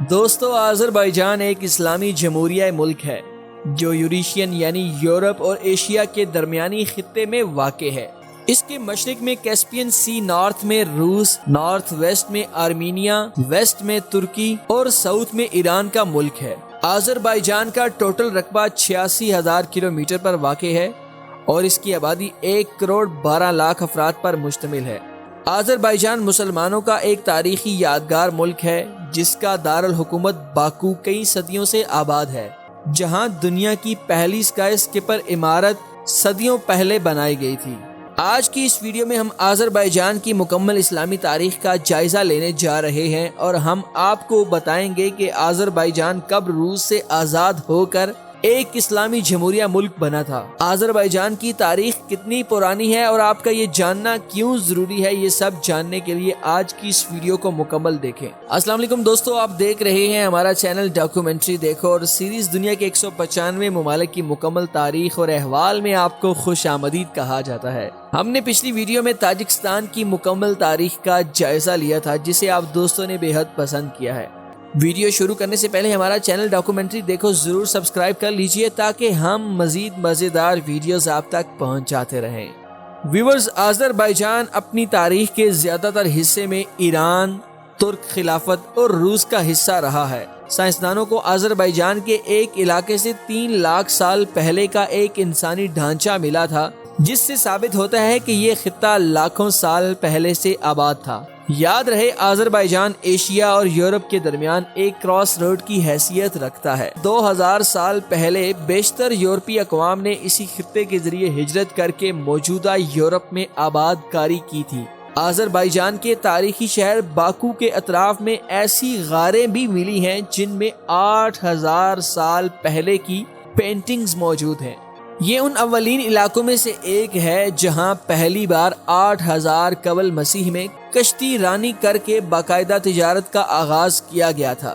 دوستو، آذربائیجان ایک اسلامی جمہوریہ ملک ہے جو یوریشین یعنی یورپ اور ایشیا کے درمیانی خطے میں واقع ہے۔ اس کے مشرق میں کیسپین سی، نارتھ میں روس، نارتھ ویسٹ میں آرمینیا، ویسٹ میں ترکی اور ساؤتھ میں ایران کا ملک ہے۔ آذربائیجان کا ٹوٹل رقبہ 86,000 کلومیٹر پر واقع ہے اور اس کی آبادی 1,12,00,000 افراد پر مشتمل ہے۔ آذربائیجان مسلمانوں کا ایک تاریخی یادگار ملک ہے جس کا دارالحکومت باکو کئی صدیوں سے آباد ہے، جہاں دنیا کی پہلی اسکائی اسکیپر عمارت صدیوں پہلے بنائی گئی تھی۔ آج کی اس ویڈیو میں ہم آذربائیجان کی مکمل اسلامی تاریخ کا جائزہ لینے جا رہے ہیں اور ہم آپ کو بتائیں گے کہ آذربائیجان کب روس سے آزاد ہو کر ایک اسلامی جمہوریہ ملک بنا تھا، آذربائیجان کی تاریخ کتنی پرانی ہے اور آپ کا یہ جاننا کیوں ضروری ہے۔ یہ سب جاننے کے لیے آج کی اس ویڈیو کو مکمل دیکھیں۔ السلام علیکم دوستو، آپ دیکھ رہے ہیں ہمارا چینل ڈاکومنٹری دیکھو اور سیریز دنیا کے 195 ممالک کی مکمل تاریخ اور احوال میں آپ کو خوش آمدید کہا جاتا ہے۔ ہم نے پچھلی ویڈیو میں تاجکستان کی مکمل تاریخ کا جائزہ لیا تھا جسے آپ دوستوں نے بے حد پسند کیا ہے۔ ویڈیو شروع کرنے سے پہلے ہمارا چینل ڈاکومنٹری دیکھو ضرور سبسکرائب کر لیجئے تاکہ ہم مزید مزیدار ویڈیوز آپ تک پہنچاتے رہیں۔ ویورز، آذربائیجان اپنی تاریخ کے زیادہ تر حصے میں ایران، ترک خلافت اور روس کا حصہ رہا ہے۔ سائنسدانوں کو آذربائیجان کے ایک علاقے سے 3 لاکھ سال پہلے کا ایک انسانی ڈھانچہ ملا تھا، جس سے ثابت ہوتا ہے کہ یہ خطہ لاکھوں سال پہلے سے آباد تھا۔ یاد رہے، آذربائیجان ایشیا اور یورپ کے درمیان ایک کراس روڈ کی حیثیت رکھتا ہے۔ 2000 سال پہلے بیشتر یورپی اقوام نے اسی خطے کے ذریعے ہجرت کر کے موجودہ یورپ میں آباد کاری کی تھی۔ آذربائیجان کے تاریخی شہر باکو کے اطراف میں ایسی غاریں بھی ملی ہیں جن میں 8,000 سال پہلے کی پینٹنگز موجود ہیں۔ یہ ان اولین علاقوں میں سے ایک ہے جہاں پہلی بار 8,000 قبل مسیح میں کشتی رانی کر کے باقاعدہ تجارت کا آغاز کیا گیا تھا۔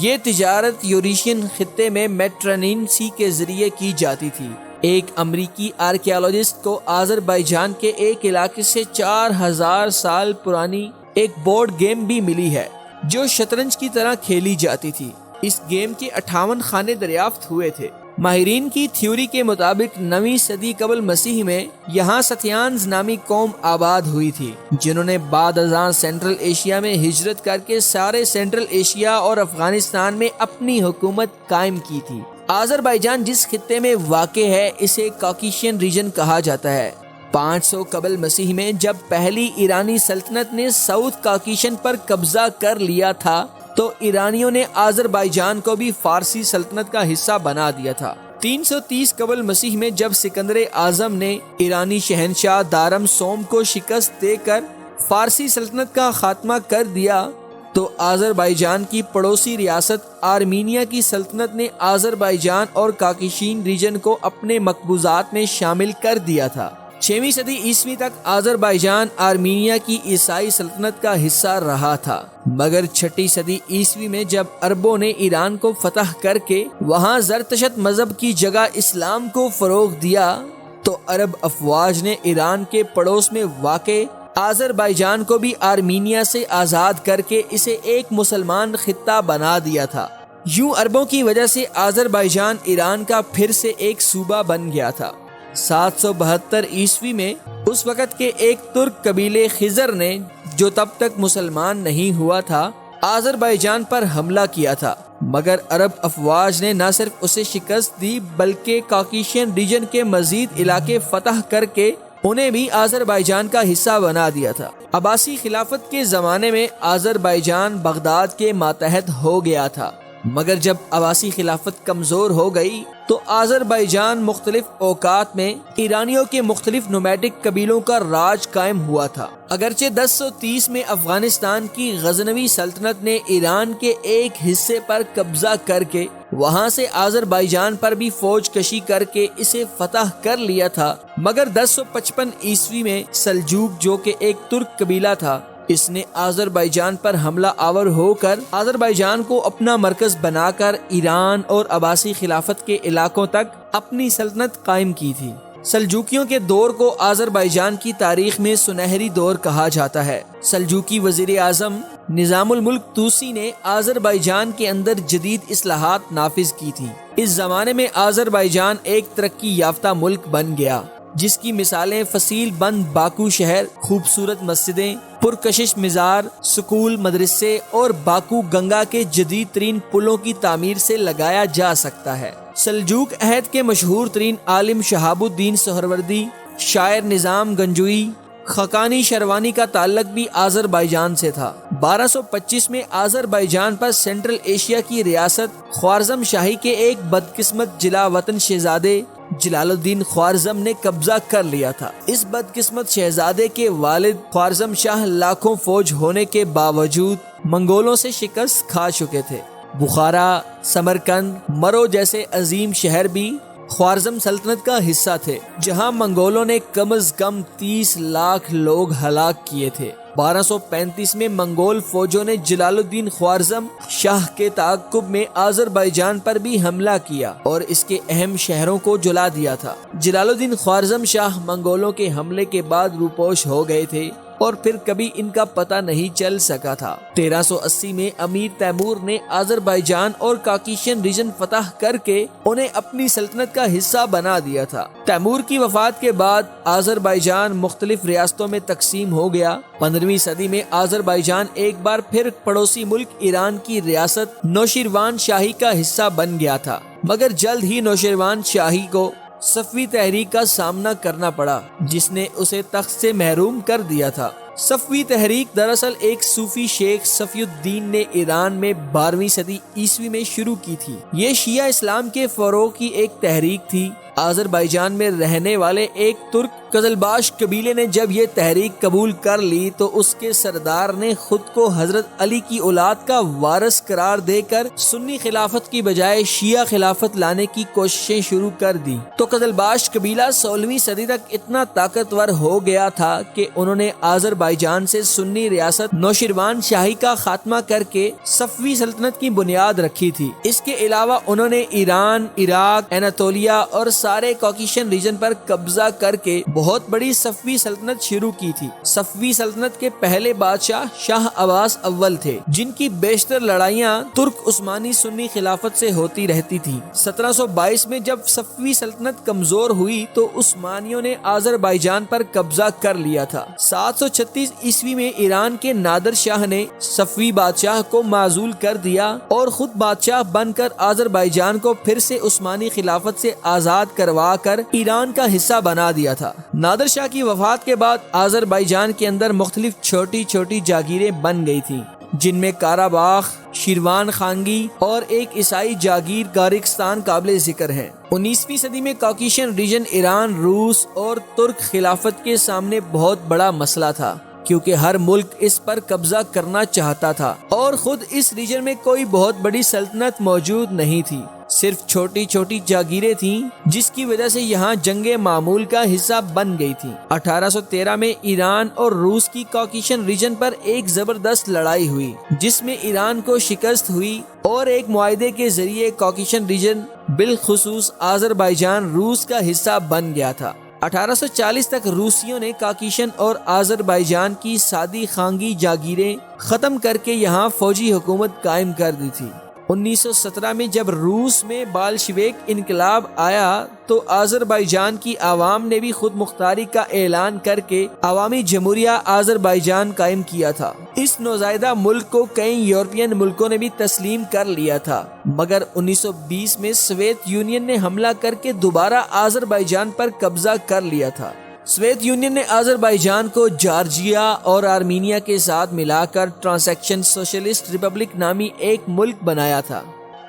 یہ تجارت یوریشین خطے میں میڈیٹرینین سی کے ذریعے کی جاتی تھی۔ ایک امریکی آرکیالوجسٹ کو آذربائیجان کے ایک علاقے سے 4,000 سال پرانی ایک بورڈ گیم بھی ملی ہے جو شطرنج کی طرح کھیلی جاتی تھی۔ اس گیم کے 58 خانے دریافت ہوئے تھے۔ ماہرین کی تھیوری کے مطابق 9ویں صدی قبل مسیح میں یہاں ستیانز نامی قوم آباد ہوئی تھی، جنہوں نے بعد ازاں سینٹرل ایشیا میں ہجرت کر کے سارے سینٹرل ایشیا اور افغانستان میں اپنی حکومت قائم کی تھی۔ آذربائیجان جس خطے میں واقع ہے اسے کاکیشین ریجن کہا جاتا ہے۔ 500 قبل مسیح میں جب پہلی ایرانی سلطنت نے ساؤتھ کاکیشن پر قبضہ کر لیا تھا تو ایرانیوں نے آذربائیجان کو بھی فارسی سلطنت کا حصہ بنا دیا تھا۔ 330 قبل مسیح میں جب سکندر اعظم نے ایرانی شہنشاہ دارم سوم کو شکست دے کر فارسی سلطنت کا خاتمہ کر دیا تو آذربائیجان کی پڑوسی ریاست آرمینیا کی سلطنت نے آذربائیجان اور کاکیشین ریجن کو اپنے مقبوضات میں شامل کر دیا تھا۔ 6ویں صدی عیسوی تک آذربائیجان آرمینیا کی عیسائی سلطنت کا حصہ رہا تھا، مگر 6 صدی عیسوی میں جب عربوں نے ایران کو فتح کر کے وہاں زرتشت مذہب کی جگہ اسلام کو فروغ دیا تو عرب افواج نے ایران کے پڑوس میں واقع آذربائیجان کو بھی آرمینیا سے آزاد کر کے اسے ایک مسلمان خطہ بنا دیا تھا۔ یوں عربوں کی وجہ سے آذربائیجان ایران کا پھر سے ایک صوبہ بن گیا تھا۔ 772 عیسوی میں اس وقت کے ایک ترک قبیلے خزر نے، جو تب تک مسلمان نہیں ہوا تھا، آذربائیجان پر حملہ کیا تھا، مگر عرب افواج نے نہ صرف اسے شکست دی بلکہ کاکیشین ریجن کے مزید علاقے فتح کر کے انہیں بھی آذربائیجان کا حصہ بنا دیا تھا۔ عباسی خلافت کے زمانے میں آذربائیجان بغداد کے ماتحت ہو گیا تھا، مگر جب عباسی خلافت کمزور ہو گئی تو آذربائیجان مختلف اوقات میں ایرانیوں کے مختلف نومیڈک قبیلوں کا راج قائم ہوا تھا۔ اگرچہ 1030 میں افغانستان کی غزنوی سلطنت نے ایران کے ایک حصے پر قبضہ کر کے وہاں سے آذربائیجان پر بھی فوج کشی کر کے اسے فتح کر لیا تھا، مگر 1055 عیسوی میں سلجوق، جو کہ ایک ترک قبیلہ تھا، اس نے آذربائیجان پر حملہ آور ہو کر آذربائیجان کو اپنا مرکز بنا کر ایران اور عباسی خلافت کے علاقوں تک اپنی سلطنت قائم کی تھی۔ سلجوکیوں کے دور کو آذربائیجان کی تاریخ میں سنہری دور کہا جاتا ہے۔ سلجوکی وزیر اعظم نظام الملک طوسی نے آذربائیجان کے اندر جدید اصلاحات نافذ کی تھی۔ اس زمانے میں آذربائیجان ایک ترقی یافتہ ملک بن گیا، جس کی مثالیں فصیل بند باکو شہر، خوبصورت مسجدیں، پرکشش مزار، سکول، مدرسے اور باکو گنگا کے جدید ترین پلوں کی تعمیر سے لگایا جا سکتا ہے۔ سلجوق عہد کے مشہور ترین عالم شہاب الدین سہروردی، شاعر نظام گنجوی، خقانی شروانی کا تعلق بھی آذربائیجان سے تھا۔ 1225 میں آذربائیجان پر سینٹرل ایشیا کی ریاست خوارزم شاہی کے ایک بدقسمت جلا وطن شہزادے جلال الدین خوارزم نے قبضہ کر لیا تھا۔ اس بدقسمت شہزادے کے والد خوارزم شاہ لاکھوں فوج ہونے کے باوجود منگولوں سے شکست کھا چکے تھے۔ بخارا، سمرقند، مرو جیسے عظیم شہر بھی خوارزم سلطنت کا حصہ تھے، جہاں منگولوں نے کم از کم 30 لاکھ لوگ ہلاک کیے تھے۔ 1235 میں منگول فوجوں نے جلال الدین خوارزم شاہ کے تعاقب میں آذربائیجان پر بھی حملہ کیا اور اس کے اہم شہروں کو جلا دیا تھا۔ جلال الدین خوارزم شاہ منگولوں کے حملے کے بعد روپوش ہو گئے تھے اور پھر کبھی ان کا پتہ نہیں چل سکا تھا۔ 1380 میں امیر تیمور نے آذربائیجان اور کاکیشین ریجن فتح کر کے انہیں اپنی سلطنت کا حصہ بنا دیا تھا۔ تیمور کی وفات کے بعد آذربائیجان مختلف ریاستوں میں تقسیم ہو گیا۔ 15ویں صدی میں آذربائیجان ایک بار پھر پڑوسی ملک ایران کی ریاست نوشیروان شاہی کا حصہ بن گیا تھا، مگر جلد ہی نوشیروان شاہی کو صفوی تحریک کا سامنا کرنا پڑا، جس نے اسے تخت سے محروم کر دیا تھا۔ صفوی تحریک دراصل ایک صوفی شیخ صفی الدین نے ایران میں 12ویں صدی عیسوی میں شروع کی تھی۔ یہ شیعہ اسلام کے فروغ کی ایک تحریک تھی۔ آذربائیجان میں رہنے والے ایک ترک قزلباش قبیلے نے جب یہ تحریک قبول کر لی تو اس کے سردار نے خود کو حضرت علی کی اولاد کا وارث قرار دے کر سنی خلافت کی بجائے شیعہ خلافت لانے کی کوششیں شروع کر دی۔ تو قزلباش قبیلہ 16ویں صدی تک اتنا طاقتور ہو گیا تھا کہ انہوں نے آذربائیجان سے سنی ریاست نوشیروان شاہی کا خاتمہ کر کے صفوی سلطنت کی بنیاد رکھی تھی۔ اس کے علاوہ انہوں نے ایران، عراق، اناتولیا اور سارے کاکیشین ریجن پر قبضہ کر کے بہت بڑی صفوی سلطنت شروع کی تھی۔ صفوی سلطنت کے پہلے بادشاہ شاہ عباس اول تھے، جن کی بیشتر لڑائیاں ترک عثمانی سنی خلافت سے ہوتی رہتی تھی۔ 1722 میں جب صفوی سلطنت کمزور ہوئی تو عثمانیوں نے آذربائیجان پر قبضہ کر لیا تھا۔ 736 عیسوی میں ایران کے نادر شاہ نے صفوی بادشاہ کو معزول کر دیا اور خود بادشاہ بن کر آذربائیجان کو پھر سے عثمانی خلافت سے آزاد کروا کر ایران کا حصہ بنا دیا تھا۔ نادر شاہ کی وفات کے بعد آذربائیجان کے اندر مختلف چھوٹی چھوٹی جاگیریں بن گئی تھیں، جن میں کاراباخ، شیروان خانگی اور ایک عیسائی جاگیر گارکستان قابل ذکر ہیں۔ 19ویں صدی میں کاکیشین ریجن ایران، روس اور ترک خلافت کے سامنے بہت بڑا مسئلہ تھا، کیونکہ ہر ملک اس پر قبضہ کرنا چاہتا تھا اور خود اس ریجن میں کوئی بہت بڑی سلطنت موجود نہیں تھی، صرف چھوٹی چھوٹی جاگیریں تھیں، جس کی وجہ سے یہاں جنگ معمول کا حصہ بن گئی تھی۔ 1813 میں ایران اور روس کی کاکیشین ریجن پر ایک زبردست لڑائی ہوئی، جس میں ایران کو شکست ہوئی اور ایک معاہدے کے ذریعے کاکیشین ریجن بالخصوص آذربائیجان روس کا حصہ بن گیا تھا۔ 1840 تک روسیوں نے کاکیشن اور آذربائیجان کی سادی خانگی جاگیریں ختم کر کے یہاں فوجی حکومت قائم کر دی تھی۔ 1917 میں جب روس میں بالشویک انقلاب آیا تو آذربائیجان کی عوام نے بھی خود مختاری کا اعلان کر کے عوامی جمہوریہ آذربائیجان قائم کیا تھا۔ اس نوزائیدہ ملک کو کئی یورپین ملکوں نے بھی تسلیم کر لیا تھا، مگر 1920 میں سوویت یونین نے حملہ کر کے دوبارہ آذربائیجان پر قبضہ کر لیا تھا۔ سوویت یونین نے آذربائیجان کو جارجیا اور آرمینیا کے ساتھ ملا کر ٹرانسیکشن سوشلسٹ ریپبلک نامی ایک ملک بنایا تھا۔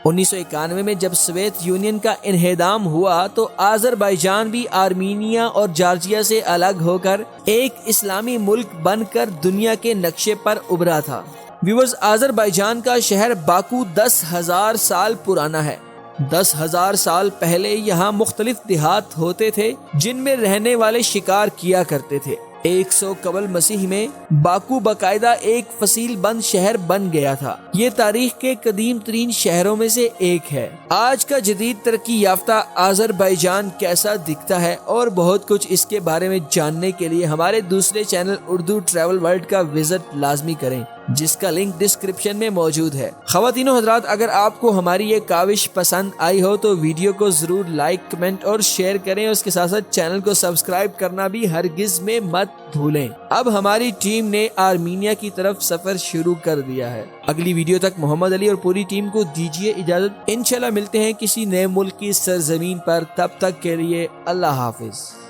1991 میں جب سوویت یونین کا انہدام ہوا تو آذربائیجان بھی آرمینیا اور جارجیا سے الگ ہو کر ایک اسلامی ملک بن کر دنیا کے نقشے پر ابھرا تھا۔ ویورز، آذربائیجان کا شہر باکو 10,000 سال پرانا ہے۔ 10,000 سال پہلے یہاں مختلف دیہات ہوتے تھے جن میں رہنے والے شکار کیا کرتے تھے۔ 100 قبل مسیح میں باکو باقاعدہ ایک فصیل بند شہر بن گیا تھا۔ یہ تاریخ کے قدیم ترین شہروں میں سے ایک ہے۔ آج کا جدید ترقی یافتہ آذربائیجان کیسا دکھتا ہے اور بہت کچھ اس کے بارے میں جاننے کے لیے ہمارے دوسرے چینل اردو ٹریول ورلڈ کا وزٹ لازمی کریں۔ جس کا لنک ڈسکرپشن میں موجود ہے۔ خواتین و حضرات، اگر آپ کو ہماری یہ کاوش پسند آئی ہو تو ویڈیو کو ضرور لائک، کمنٹ اور شیئر کریں، اس کے ساتھ ساتھ چینل کو سبسکرائب کرنا بھی ہرگز میں مت بھولیں۔ اب ہماری ٹیم نے آرمینیا کی طرف سفر شروع کر دیا ہے۔ اگلی ویڈیو تک محمد علی اور پوری ٹیم کو دیجیے اجازت، انشاءاللہ ملتے ہیں کسی نئے ملک کی سرزمین پر، تب تک کے لیے اللہ حافظ۔